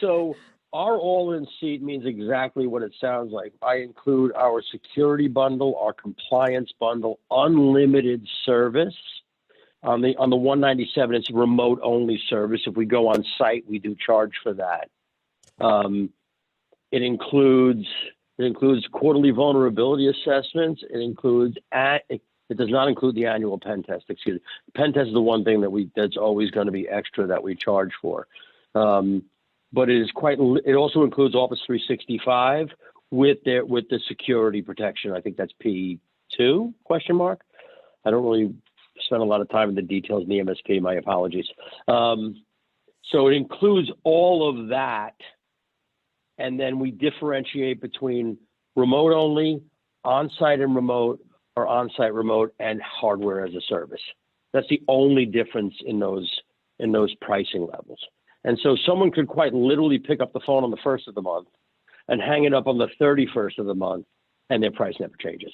So our all-in seat means exactly what it sounds like. I include our security bundle, our compliance bundle, unlimited service. On the 197, it's remote only service. If we go on site, we do charge for that. It includes quarterly vulnerability assessments. It does not include the annual pen test. Excuse me. Pen test is the one thing that's always going to be extra that we charge for. But it also includes Office 365 with the security protection. I think that's P2 ? I don't really spend a lot of time in the details in the MSP. My apologies. So it includes all of that. And then we differentiate between remote only, on-site and remote, or on-site remote, and hardware as a service. That's the only difference in those pricing levels. And so someone could quite literally pick up the phone on the 1st of the month and hang it up on the 31st of the month, and their price never changes.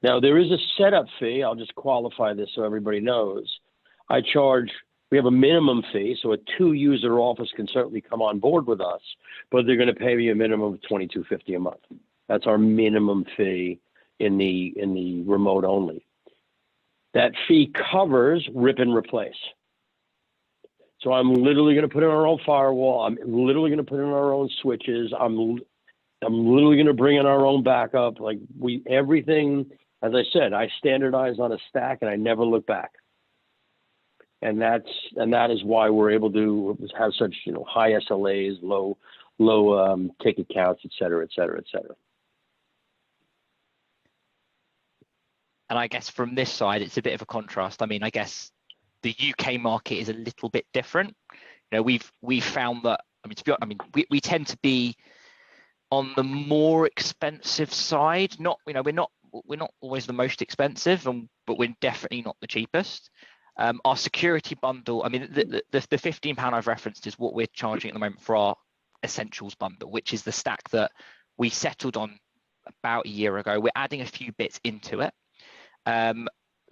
Now, there is a setup fee. I'll just qualify this so everybody knows. We have a minimum fee, so a 2-user office can certainly come on board with us, but they're going to pay me a minimum of $22.50 a month. That's our minimum fee in the remote only. That fee covers rip and replace. So I'm literally going to put in our own firewall. I'm literally going to put in our own switches. I'm literally going to bring in our own backup. Like everything, as I said, I standardize on a stack and I never look back. And that is why we're able to have such high SLAs, low ticket counts, et cetera, et cetera, et cetera. And I guess from this side, it's a bit of a contrast. I mean, I guess the UK market is a little bit different. We've found that. We tend to be on the more expensive side. We're not always the most expensive, but we're definitely not the cheapest. Our security bundle, the £15 I've referenced is what we're charging at the moment for our essentials bundle, which is the stack that we settled on about a year ago. We're adding a few bits into it.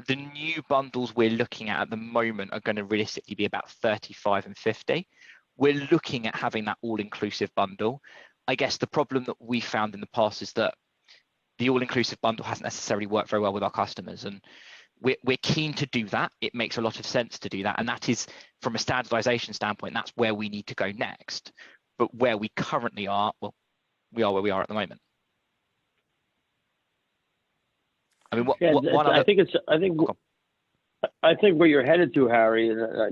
The new bundles we're looking at the moment are going to realistically be about 35 and 50. We're looking at having that all-inclusive bundle. I guess the problem that we found in the past is that the all-inclusive bundle hasn't necessarily worked very well with our customers, and we're keen to do that. It makes a lot of sense to do that, and that is, from a standardization standpoint, that's where we need to go next. But where we currently are, well, we are where we are at the moment. I mean, I think where you're headed to, Harry, and I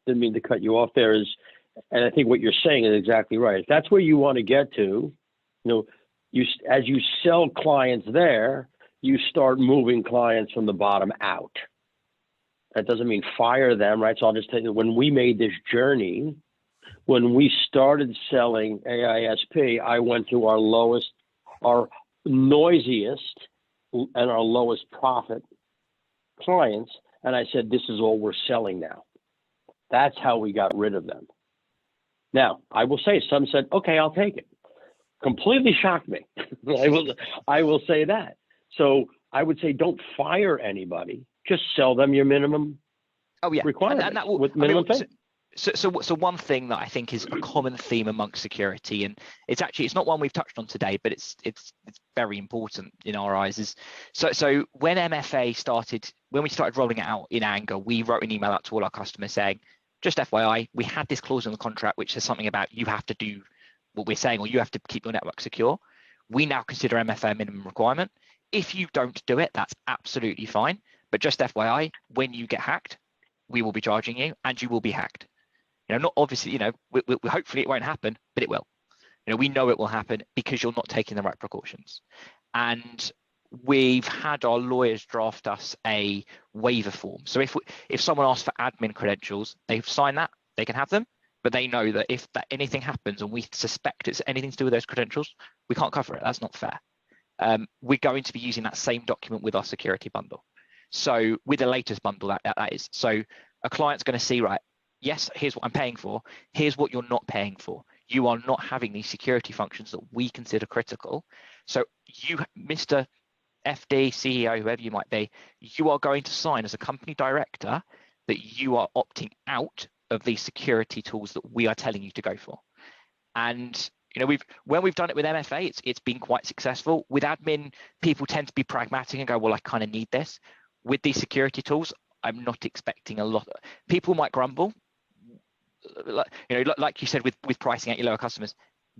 didn't mean to cut you off there, and I think what you're saying is exactly right. If that's where you want to get to, as you sell clients there, you start moving clients from the bottom out. That doesn't mean fire them, right? So I'll just tell you, when we made this journey, when we started selling AISP, I went to our noisiest, and our lowest profit clients, and I said, this is all we're selling now. That's how we got rid of them. Now, I will say, some said, okay, I'll take it. Completely shocked me. I will say that. So I would say, don't fire anybody. Just sell them your minimum requirements with minimum pay. So one thing that I think is a common theme amongst security, and it's not one we've touched on today, but it's very important in our eyes, is so when MFA started, when we started rolling it out in anger, we wrote an email out to all our customers saying, just FYI, we had this clause in the contract which says something about you have to do what we're saying, or you have to keep your network secure. We now consider MFA a minimum requirement. If you don't do it, that's absolutely fine. But just FYI, when you get hacked, we will be charging you, and you will be hacked. Not obviously, we hopefully it won't happen, but it will. We know it will happen because you're not taking the right precautions. And we've had our lawyers draft us a waiver form. So if someone asks for admin credentials, they've signed that, they can have them, but they know that if anything happens and we suspect it's anything to do with those credentials, we can't cover it. That's not fair. We're going to be using that same document with our security bundle. So with the latest bundle, that is. So a client's going to see, right, yes, here's what I'm paying for. Here's what you're not paying for. You are not having these security functions that we consider critical. So you, Mr. FD, CEO, whoever you might be, you are going to sign as a company director that you are opting out of these security tools that we are telling you to go for. And when we've done it with MFA, it's been quite successful. With admin, people tend to be pragmatic and go, well, I kind of need this. With these security tools, I'm not expecting a lot. People might grumble, like you said, with pricing out your lower customers.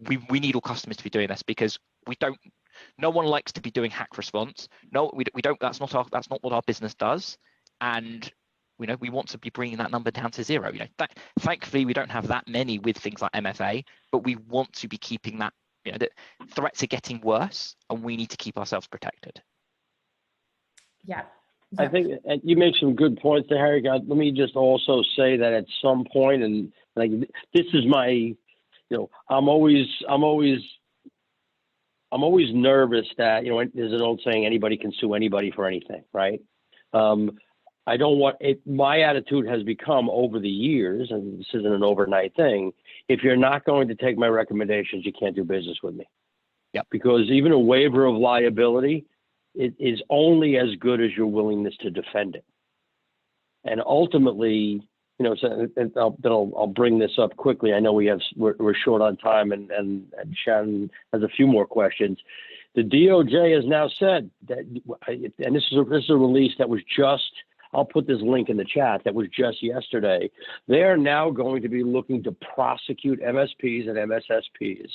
We need all customers to be doing this because no one likes to be doing hack response. No, we don't. That's not what our business does. And we want to be bringing that number down to zero. Thankfully, we don't have that many with things like MFA, but we want to be keeping that. The threats are getting worse, and we need to keep ourselves protected. Yeah. I think you make some good points there, Harry. Let me just also say that at some point, and like this is my, I'm always nervous that there's an old saying, anybody can sue anybody for anything, right? I don't want it. My attitude has become over the years, and this isn't an overnight thing. If you're not going to take my recommendations, you can't do business with me. Yeah. Because even a waiver of liability, it is only as good as your willingness to defend it. And ultimately, I'll bring this up quickly. I know we're short on time, and Shannon has a few more questions. The DOJ has now said that, and this is a release that was just, I'll put this link in the chat, that was just yesterday. They are now going to be looking to prosecute MSPs and MSSPs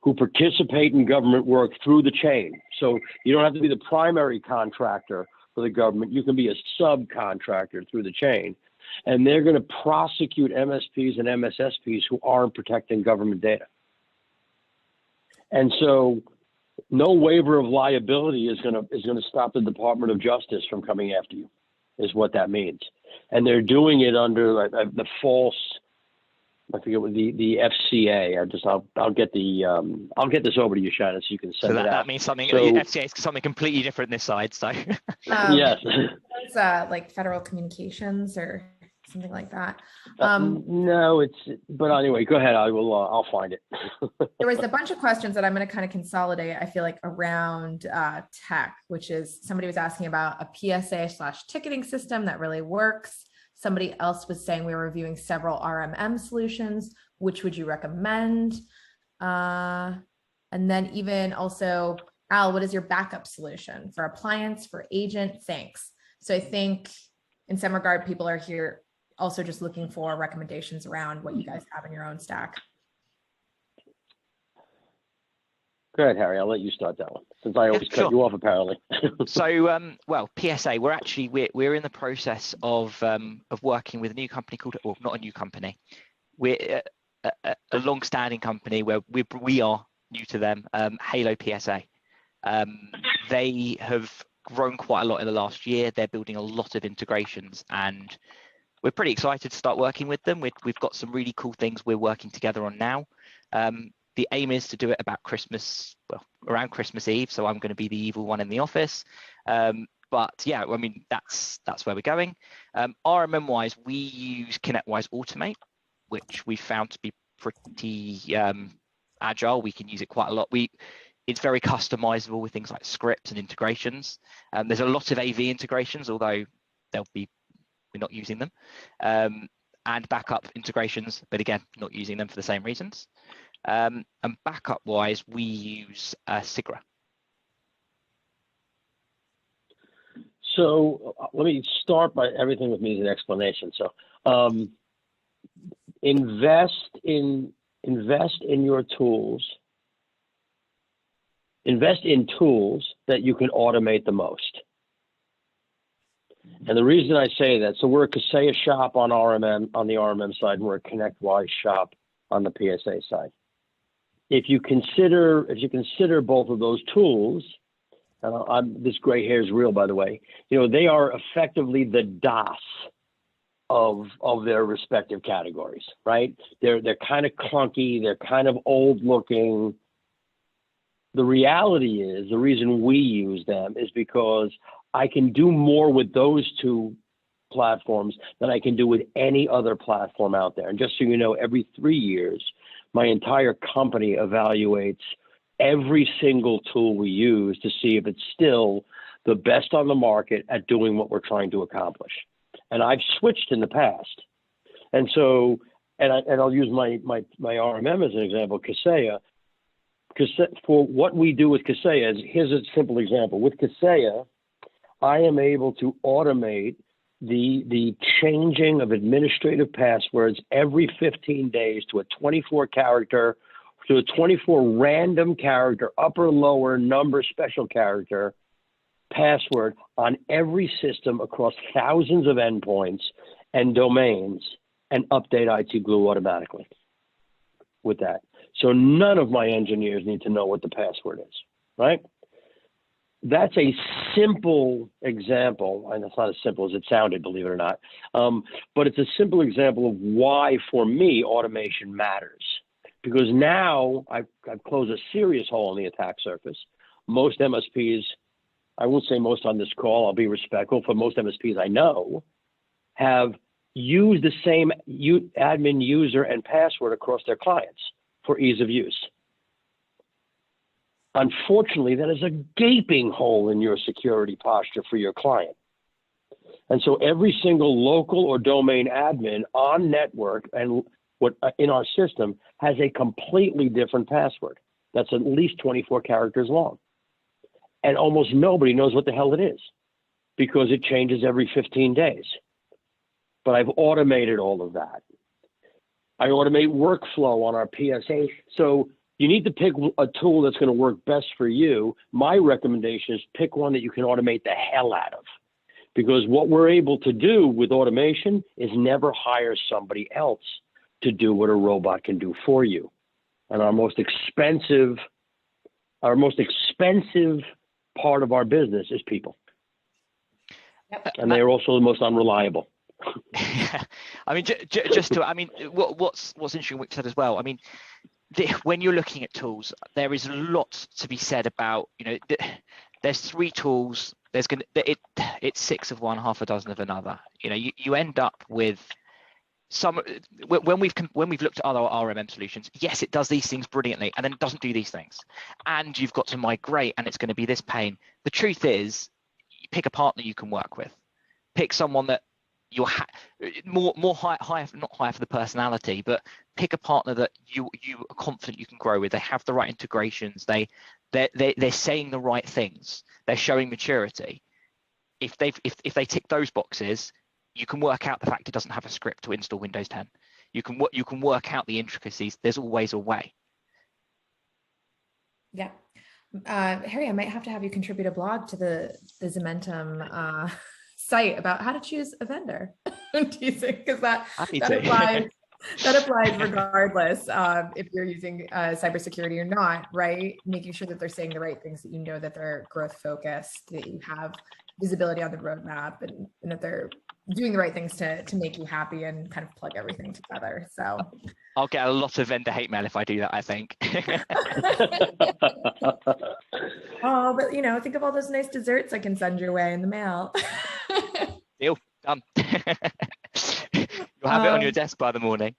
who participate in government work through the chain. So you don't have to be the primary contractor for the government. You can be a subcontractor through the chain. And they're going to prosecute MSPs and MSSPs who aren't protecting government data. And so no waiver of liability is going to stop the Department of Justice from coming after you, is what that means. And they're doing it under the false, I forget what the FCA. I'll get this over to you, Shannon, so you can send it out. That means something. So, the FCA is something completely different this side. So yes, it's like federal communications or something like that. No, but anyway, go ahead. I'll find it. There was a bunch of questions that I'm going to kind of consolidate, I feel like, around tech, which is somebody was asking about a PSA/ticketing system that really works. Somebody else was saying we were reviewing several RMM solutions. Which would you recommend? And then even also, Al, what is your backup solution for appliance, for agent? Thanks. So I think in some regard, people are here also just looking for recommendations around what you guys have in your own stack. Go ahead, Harry. I'll let you start that one, since I always cut you off, apparently. So, well, PSA, we're in the process of working with a new company called, or not a new company, we're a long-standing company where we are new to them, Halo PSA. They have grown quite a lot in the last year. They're building a lot of integrations, and we're pretty excited to start working with them. We've got some really cool things we're working together on now. The aim is to do it about Christmas, well, around Christmas Eve. So I'm going to be the evil one in the office. But yeah, I mean, that's where we're going. RMM-wise, we use ConnectWise Automate, which we found to be pretty agile. We can use it quite a lot. It's very customizable with things like scripts and integrations. There's a lot of AV integrations, although we're not using them. and backup integrations, but again, not using them for the same reasons. And backup wise, we use Sigra. So let me start by everything with me is an explanation. So invest in your tools. Invest in tools that you can automate the most. And the reason I say that, so we're a Kaseya shop on RMM, on the RMM side, and we're a ConnectWise shop on the PSA side. If you consider both of those tools, this gray hair is real, by the way, they are effectively the DOS of their respective categories, right? They're kind of clunky, they're kind of old looking. The reality is, the reason we use them is because I can do more with those two platforms than I can do with any other platform out there. And just so you know, every 3 years, my entire company evaluates every single tool we use to see if it's still the best on the market at doing what we're trying to accomplish. And I've switched in the past. And so, and I'll use my RMM as an example, Kaseya. For what we do with Kaseya, here's a simple example. With Kaseya, I am able to automate the changing of administrative passwords every 15 days to a 24 random character, upper, lower, number, special character password on every system across thousands of endpoints and domains, and update IT Glue automatically with that. So none of my engineers need to know what the password is, right? That's a simple example, and it's not as simple as it sounded, believe it or not, but it's a simple example of why, for me, automation matters. Because now I've closed a serious hole in the attack surface. Most MSPs, I won't say most on this call, I'll be respectful, for most MSPs I know, have used the same admin user and password across their clients for ease of use. Unfortunately, that is a gaping hole in your security posture for your client. And so every single local or domain admin on network and in our system has a completely different password that's at least 24 characters long. And almost nobody knows what the hell it is because it changes every 15 days. But I've automated all of that. I automate workflow on our PSA. So you need to pick a tool that's going to work best for you. My recommendation is pick one that you can automate the hell out of. Because what we're able to do with automation is never hire somebody else to do what a robot can do for you. And our most expensive part of our business is people. Yep. And they are also the most unreliable. I mean, what's interesting what you said as well. I mean, when you're looking at tools, there is a lot to be said about, there's 3 tools. It's 6 of one, half a dozen of another. You end up with some when we've looked at other RMM solutions. Yes, it does these things brilliantly, and then it doesn't do these things, and you've got to migrate, and it's going to be this pain. The truth is, you pick a partner you can work with. Pick someone that you're higher, not higher for the personality, but pick a partner that you are confident you can grow with. They have the right integrations. They're saying the right things. They're showing maturity. If they tick those boxes, you can work out the fact it doesn't have a script to install Windows 10. You can work out the intricacies. There's always a way. Yeah. Harry, I might have to have you contribute a blog to the Zementum site about how to choose a vendor. Do you think? Because that applies regardless if you're using cybersecurity or not, right? Making sure that they're saying the right things, that you know that they're growth focused, that you have visibility on the roadmap, and that they're doing the right things to make you happy and kind of plug everything together. So I'll get a lot of vendor hate mail if I do that, I think. Oh, but think of all those nice desserts I can send your way in the mail. Deal, done. You'll have it on your desk by the morning.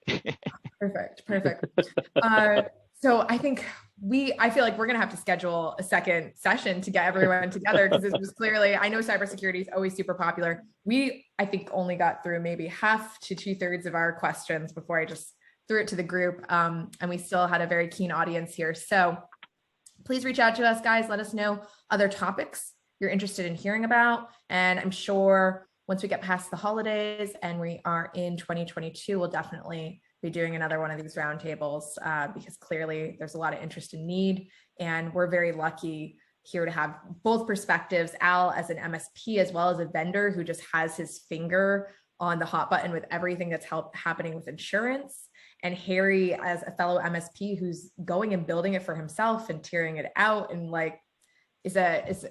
Perfect. So I think I feel like we're going to have to schedule a second session to get everyone together, because this was clearly, I know cybersecurity is always super popular. I think only got through maybe half to 2/3 of our questions before I just threw it to the group. And we still had a very keen audience here. So please reach out to us, guys. Let us know other topics you're interested in hearing about. And I'm sure once we get past the holidays and we are in 2022, we'll definitely be doing another one of these roundtables, because clearly there's a lot of interest and need. And we're very lucky here to have both perspectives, Al as an MSP, as well as a vendor who just has his finger on the hot button with everything that's happening with insurance, and Harry as a fellow MSP who's going and building it for himself and tearing it out, and like is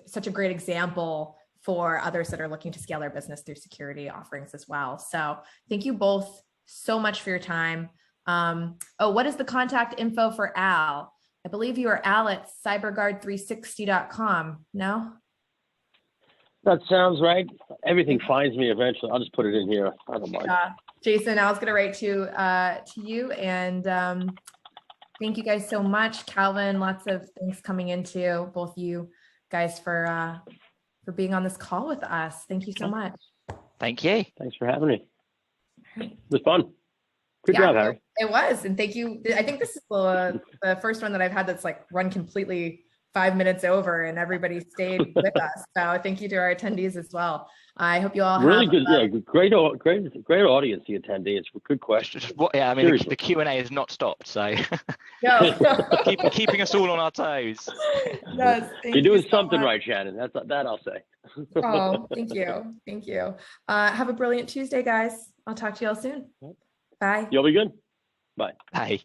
such a great example for others that are looking to scale their business through security offerings as well. So thank you both so much for your time. What is the contact info for Al? I believe you are Al at cyberguard360.com. No? That sounds right. Everything finds me eventually. I'll just put it in here. I don't mind. Jason, Al's going to write to you. And thank you guys so much. Calvin, lots of things coming into both you guys for being on this call with us. Thank you so much. Thank you. Thanks for having me. Right. It was fun. Good job, Harry. It was. And thank you. I think this is the first one that I've had that's like run completely 5 minutes over, and everybody stayed with us. So thank you to our attendees as well. I hope you all really have good. Yeah, great audience. The attendees. Good questions. Yeah, I mean, the Q&A has not stopped, so no. keeping us all on our toes. Yes, you're doing something right, Shannon. That I'll say. Oh, thank you. Thank you. Have a brilliant Tuesday, guys. I'll talk to you all soon. Bye. You'll be good. Bye. Bye.